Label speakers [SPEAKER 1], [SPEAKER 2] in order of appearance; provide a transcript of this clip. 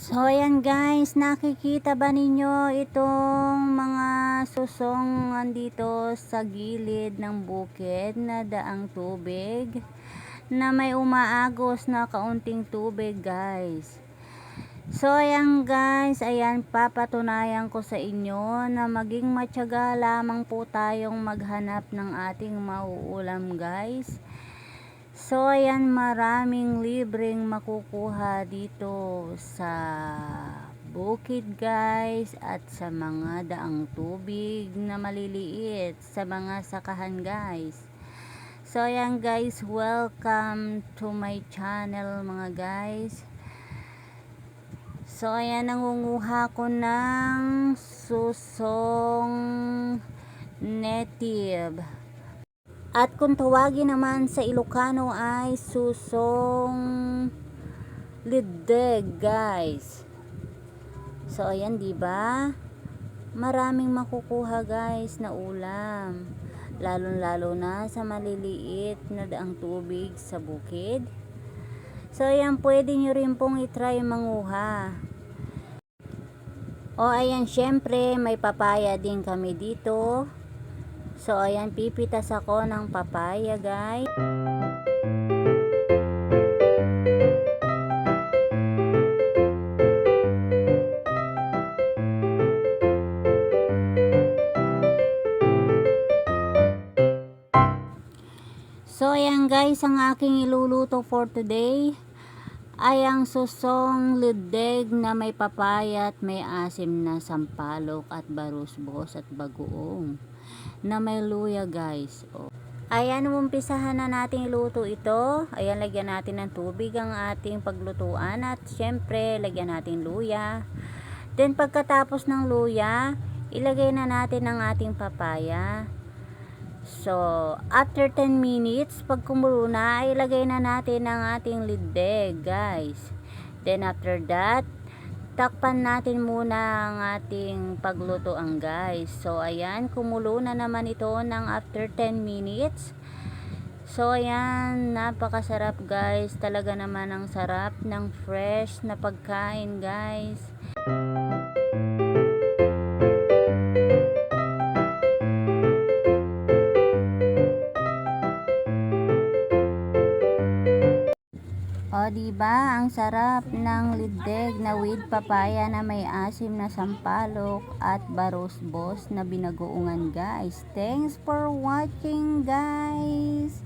[SPEAKER 1] So ayan guys, nakikita ba ninyo itong mga susong andito sa gilid ng bukid na daang tubig na may umaagos na kaunting tubig guys. So ayan guys, ayan papatunayan ko sa inyo na maging matyaga lamang po tayong maghanap ng ating mauulam guys. So ayan, maraming libreng makukuha dito sa bukid guys at sa mga daang tubig na maliliit sa mga sakahan guys. So ayan guys, welcome to my channel mga guys. So ayan, nangunguha ko ng susong native. At kung tawagin naman sa Ilocano ay susong lideg guys. So ayan, 'di ba? Maraming makukuha guys na ulam. Lalong-lalo na sa maliliit na daang tubig sa bukid. So ayan, pwede nyo rin pong i-try manguha. O ayan, syempre may papaya din kami dito. So ayan, pipitas ako ng papaya guys. So ayan guys, ang aking iluluto for today ay ang susong lideg na may papaya at may asim na sampalok at barusbos at bagoong na may luya guys. Ayan, umpisahan na natin iluto ito. Ayan, lagyan natin ng tubig ang ating paglutuan at syempre lagyan natin luya. Then pagkatapos ng luya, ilagay na natin ang ating papaya. So after 10 minutes, pag kumulo na, ilagay na natin ang ating lideg guys. Then after that, takpan natin muna ang ating paglutoan guys. So ayan, kumulo na naman ito ng after 10 minutes. So ayan, napakasarap guys. Talaga naman ang sarap ng fresh na pagkain guys. O diba, ang sarap ng lideg na with papaya na may asim na sampalok at barusbos na binagoongan guys. Thanks for watching guys.